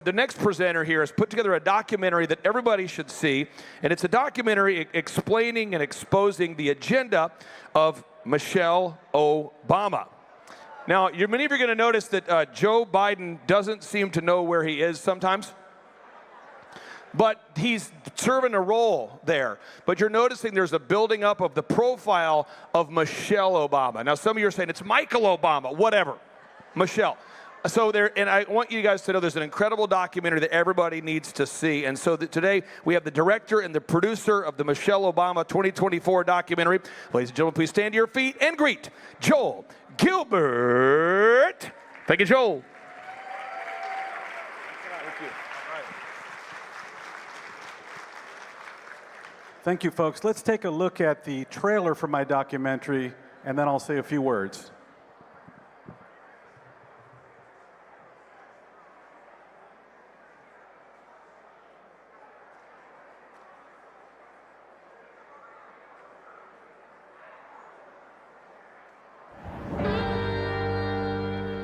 The next presenter here has put together a documentary that everybody should see, and it's a documentary explaining and exposing the agenda of Michelle Obama. Now, many of you are going to notice that Joe Biden doesn't seem to know where he is sometimes, but he's serving a role there. But you're noticing there's a building up of the profile of Michelle Obama. Now, some of you are saying it's Michael Obama, whatever, Michelle. So and I want you guys to know there's an incredible documentary that everybody needs to see. And so today we have the director and the producer of the Michelle Obama 2024 documentary. Ladies and gentlemen, please stand to your feet and greet Joel Gilbert. Thank you, Joel. Thank you, folks. Let's take a look at the trailer for my documentary, and then I'll say a few words.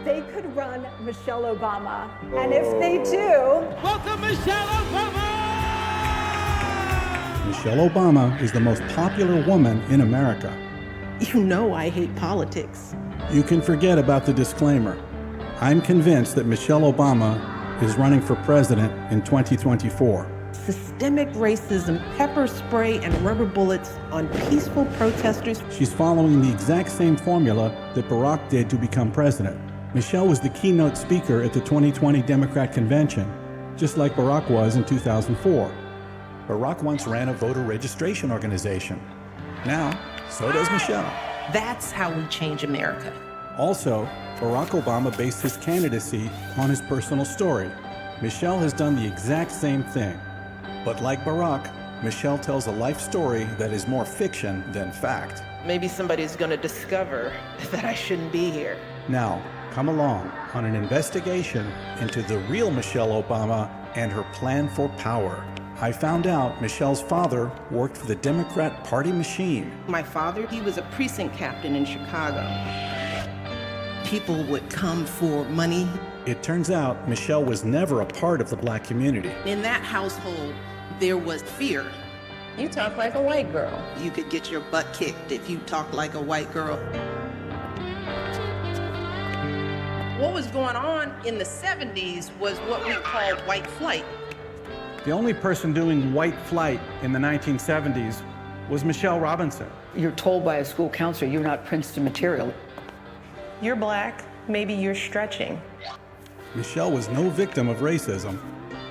They could run Michelle Obama, and if they do... Welcome Michelle Obama! Michelle Obama is the most popular woman in America. You know I hate politics. You can forget about the disclaimer. I'm convinced that Michelle Obama is running for president in 2024. Systemic racism, pepper spray, and rubber bullets on peaceful protesters. She's following the exact same formula that Barack did to become president. Michelle was the keynote speaker at the 2020 Democrat convention, just like Barack was in 2004. Barack once ran a voter registration organization. Now, so does Michelle. That's how we change America. Also, Barack Obama based his candidacy on his personal story. Michelle has done the exact same thing. But like Barack, Michelle tells a life story that is more fiction than fact. Maybe somebody's going to discover that I shouldn't be here. Now, come along on an investigation into the real Michelle Obama and her plan for power. I found out Michelle's father worked for the Democrat Party machine. My father, he was a precinct captain in Chicago. People would come for money. It turns out Michelle was never a part of the black community. In that household, there was fear. You talk like a white girl. You could get your butt kicked if you talk like a white girl. What was going on in the 70s was what we called white flight. The only person doing white flight in the 1970s was Michelle Robinson. You're told by a school counselor you're not Princeton material. You're black, maybe you're stretching. Michelle was no victim of racism.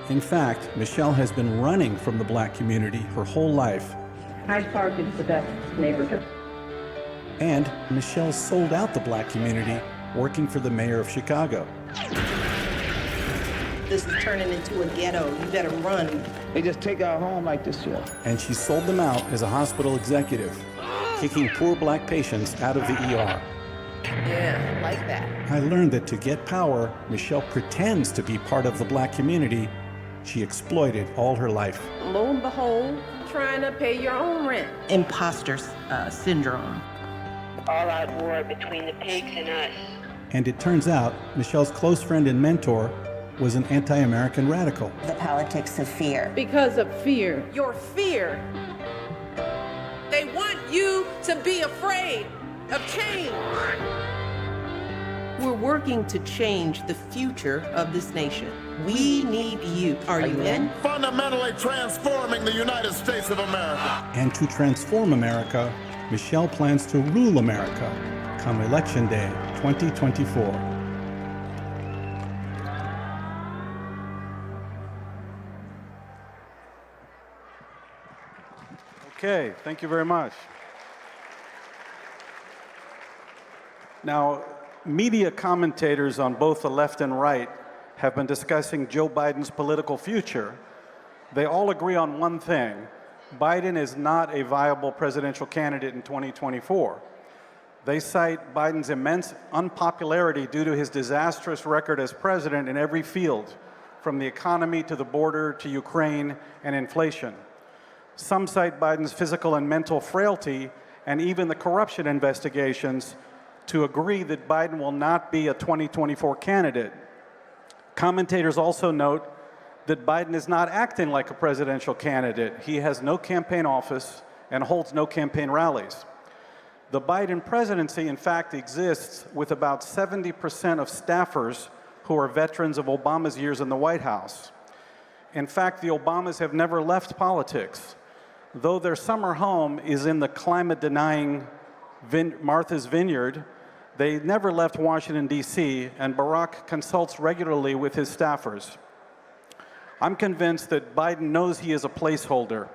In fact, Michelle has been running from the black community her whole life. Hyde Park is the best neighborhood. And Michelle sold out the black community working for the mayor of Chicago. This is turning into a ghetto. You better run. They just take our home like this, yeah. And she sold them out as a hospital executive, kicking poor black patients out of the ER. Yeah, like that. I learned that to get power, Michelle pretends to be part of the black community she exploited all her life. Lo and behold, trying to pay your own rent. Imposter syndrome. All out war between the pigs and us. And it turns out Michelle's close friend and mentor was an anti-American radical. The politics of fear. Because of fear. Your fear. They want you to be afraid of change. We're working to change the future of this nation. We need you. Are you in? Fundamentally transforming the United States of America. And to transform America, Michelle plans to rule America come Election Day 2024. Okay, thank you very much. Now, media commentators on both the left and right have been discussing Joe Biden's political future. They all agree on one thing: Biden is not a viable presidential candidate in 2024. They cite Biden's immense unpopularity due to his disastrous record as president in every field, from the economy to the border to Ukraine and inflation. Some cite Biden's physical and mental frailty and even the corruption investigations to agree that Biden will not be a 2024 candidate. Commentators also note that Biden is not acting like a presidential candidate. He has no campaign office and holds no campaign rallies. The Biden presidency, in fact, exists with about 70% of staffers who are veterans of Obama's years in the White House. In fact, the Obamas have never left politics. Though their summer home is in the climate-denying Martha's Vineyard, they never left Washington, D.C., and Barack consults regularly with his staffers. I'm convinced that Biden knows he is a placeholder.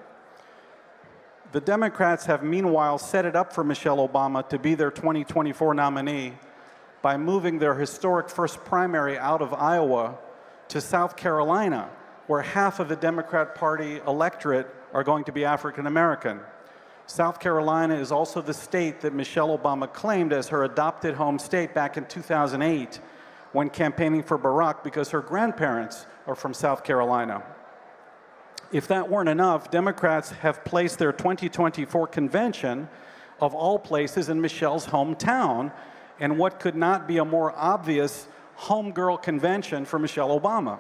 The Democrats have meanwhile set it up for Michelle Obama to be their 2024 nominee by moving their historic first primary out of Iowa to South Carolina, where half of the Democrat Party electorate are going to be African American. South Carolina is also the state that Michelle Obama claimed as her adopted home state back in 2008 when campaigning for Barack because her grandparents are from South Carolina. If that weren't enough, Democrats have placed their 2024 convention, of all places, in Michelle's hometown, and what could not be a more obvious homegirl convention for Michelle Obama.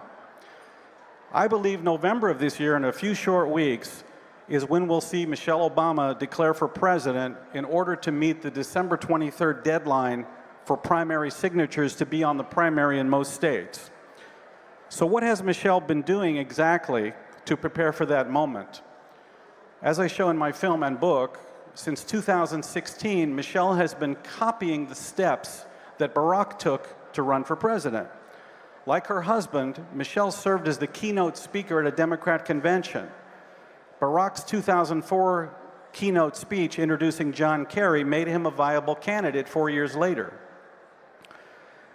I believe November of this year, in a few short weeks, is when we'll see Michelle Obama declare for president in order to meet the December 23rd deadline for primary signatures to be on the primary in most states. So what has Michelle been doing exactly to prepare for that moment? As I show in my film and book, since 2016, Michelle has been copying the steps that Barack took to run for president. Like her husband, Michelle served as the keynote speaker at a Democrat convention. Barack's 2004 keynote speech introducing John Kerry made him a viable candidate 4 years later.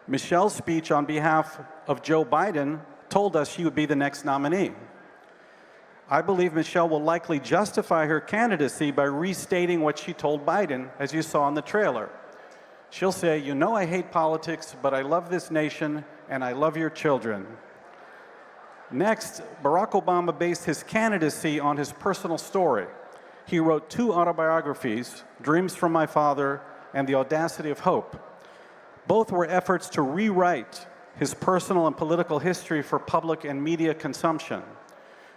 Michelle's speech on behalf of Joe Biden told us she would be the next nominee. I believe Michelle will likely justify her candidacy by restating what she told Biden, as you saw in the trailer. She'll say, "You know I hate politics, but I love this nation, and I love your children." Next, Barack Obama based his candidacy on his personal story. He wrote 2 autobiographies, Dreams from My Father and The Audacity of Hope. Both were efforts to rewrite his personal and political history for public and media consumption.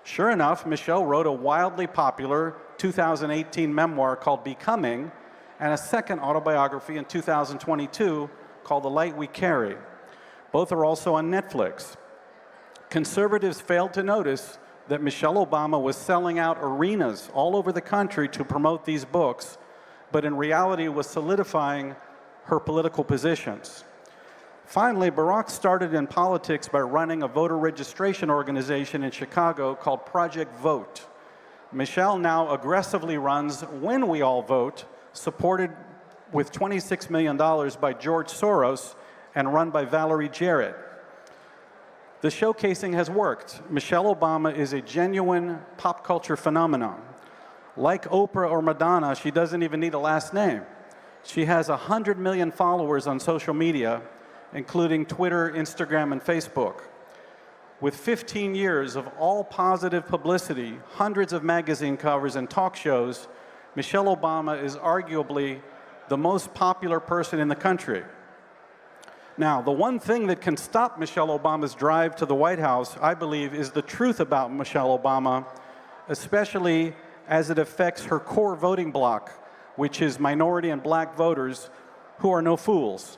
Sure enough, Michelle wrote a wildly popular 2018 memoir called Becoming, and a second autobiography in 2022 called The Light We Carry. Both are also on Netflix. Conservatives failed to notice that Michelle Obama was selling out arenas all over the country to promote these books, but in reality was solidifying her political positions. Finally, Barack started in politics by running a voter registration organization in Chicago called Project Vote. Michelle now aggressively runs When We All Vote, supported with $26 million by George Soros and run by Valerie Jarrett. The showcasing has worked. Michelle Obama is a genuine pop culture phenomenon. Like Oprah or Madonna, she doesn't even need a last name. She has 100 million followers on social media, including Twitter, Instagram, and Facebook. With 15 years of all positive publicity, hundreds of magazine covers and talk shows, Michelle Obama is arguably the most popular person in the country. Now, the one thing that can stop Michelle Obama's drive to the White House, I believe, is the truth about Michelle Obama, especially as it affects her core voting bloc, which is minority and black voters who are no fools.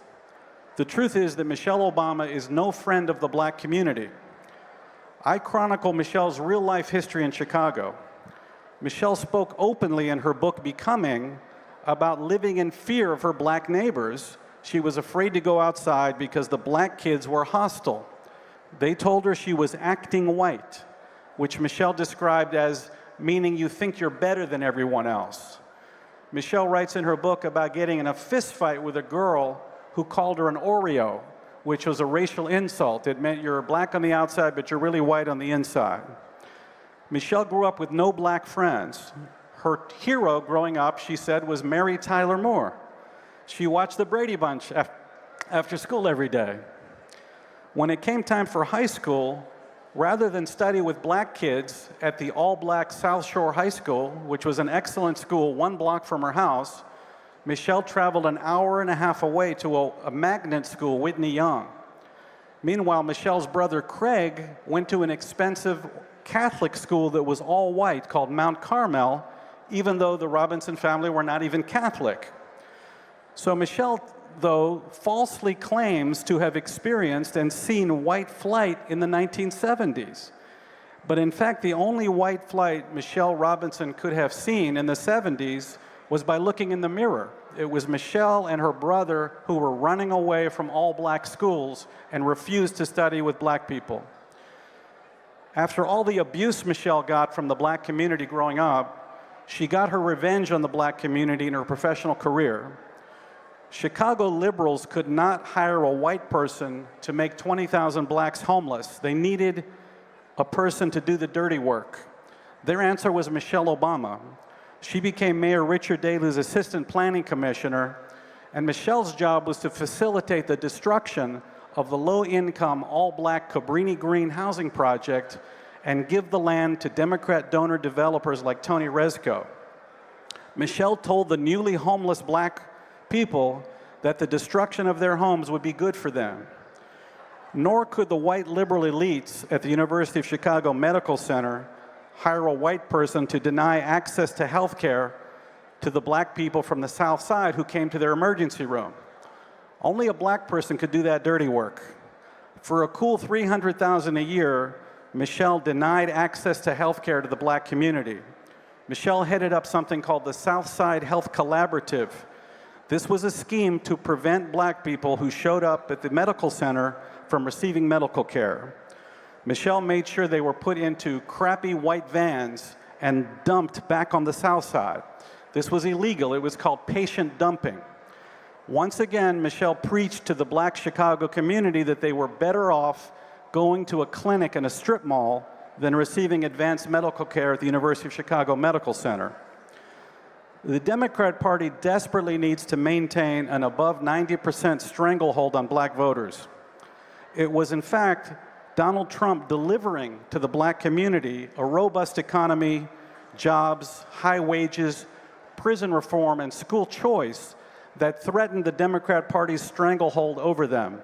The truth is that Michelle Obama is no friend of the black community. I chronicle Michelle's real-life history in Chicago. Michelle spoke openly in her book, Becoming, about living in fear of her black neighbors. She was afraid to go outside because the black kids were hostile. They told her she was acting white, which Michelle described as meaning you think you're better than everyone else. Michelle writes in her book about getting in a fist fight with a girl who called her an Oreo, which was a racial insult. It meant you're black on the outside, but you're really white on the inside. Michelle grew up with no black friends. Her hero growing up, she said, was Mary Tyler Moore. She watched the Brady Bunch after school every day. When it came time for high school, rather than study with black kids at the all-black South Shore High School, which was an excellent school 1 block from her house, Michelle traveled an hour and a half away to a magnet school, Whitney Young. Meanwhile, Michelle's brother Craig went to an expensive Catholic school that was all white called Mount Carmel, even though the Robinson family were not even Catholic. So Michelle, though, falsely claims to have experienced and seen white flight in the 1970s. But in fact, the only white flight Michelle Robinson could have seen in the 70s was by looking in the mirror. It was Michelle and her brother who were running away from all-black schools and refused to study with black people. After all the abuse Michelle got from the black community growing up, she got her revenge on the black community in her professional career. Chicago liberals could not hire a white person to make 20,000 blacks homeless. They needed a person to do the dirty work. Their answer was Michelle Obama. She became Mayor Richard Daley's assistant planning commissioner, and Michelle's job was to facilitate the destruction of the low-income, all-black Cabrini Green housing project and give the land to Democrat donor developers like Tony Rezko. Michelle told the newly homeless black people that the destruction of their homes would be good for them. Nor could the white liberal elites at the University of Chicago Medical Center hire a white person to deny access to health care to the black people from the South Side who came to their emergency room. Only a black person could do that dirty work. For a cool $300,000 a year, Michelle denied access to health care to the black community. Michelle headed up something called the South Side Health Collaborative. This was a scheme to prevent black people who showed up at the medical center from receiving medical care. Michelle made sure they were put into crappy white vans and dumped back on the South Side. This was illegal. It was called patient dumping. Once again, Michelle preached to the black Chicago community that they were better off going to a clinic in a strip mall than receiving advanced medical care at the University of Chicago Medical Center. The Democrat Party desperately needs to maintain an above 90% stranglehold on black voters. It was, in fact, Donald Trump delivering to the black community a robust economy, jobs, high wages, prison reform, and school choice that threatened the Democrat Party's stranglehold over them.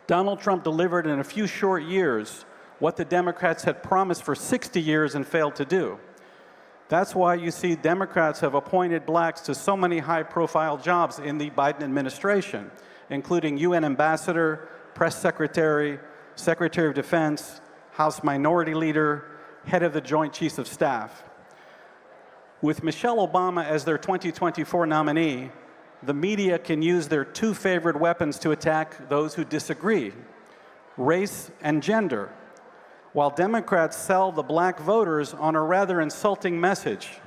Donald Trump delivered in a few short years what the Democrats had promised for 60 years and failed to do. That's why you see Democrats have appointed blacks to so many high-profile jobs in the Biden administration, including UN ambassador, press secretary, Secretary of Defense, House Minority Leader, head of the Joint Chiefs of Staff. With Michelle Obama as their 2024 nominee, the media can use their two favorite weapons to attack those who disagree: race and gender, while Democrats sell the black voters on a rather insulting message: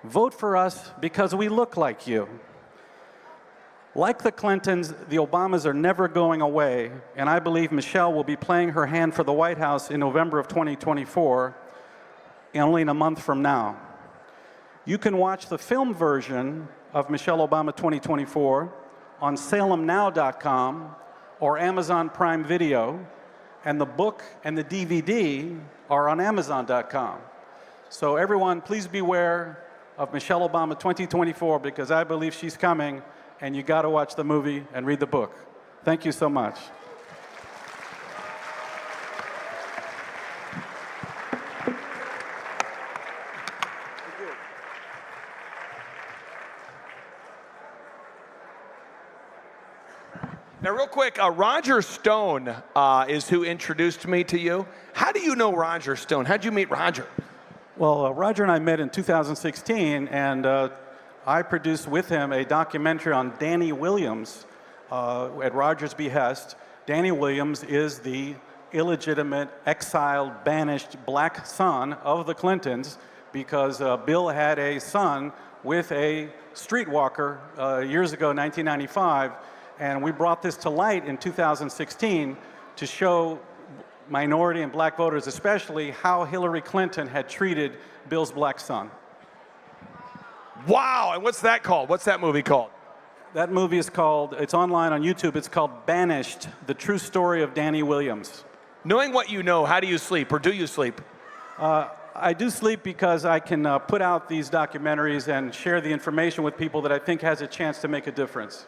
vote for us because we look like you. Like the Clintons, the Obamas are never going away, and I believe Michelle will be playing her hand for the White House in November of 2024, only in a month from now. You can watch the film version of Michelle Obama 2024 on salemnow.com or Amazon Prime Video, and the book and the DVD are on Amazon.com. So everyone, please beware of Michelle Obama 2024, because I believe she's coming, and you got to watch the movie and read the book. Thank you so much. Now, real quick, Roger Stone is who introduced me to you. How do you know Roger Stone? How'd you meet Roger? Well, Roger and I met in 2016, and I produced with him a documentary on Danny Williams at Roger's behest. Danny Williams is the illegitimate, exiled, banished black son of the Clintons, because Bill had a son with a streetwalker years ago, 1995, and we brought this to light in 2016 to show minority and black voters especially how Hillary Clinton had treated Bill's black son. Wow, and what's that called? What's that movie called? That movie is called, it's online on YouTube, it's called Banished, the true story of Danny Williams. Knowing what you know, how do you sleep, or do you sleep? I do sleep because I can put out these documentaries and share the information with people that I think has a chance to make a difference.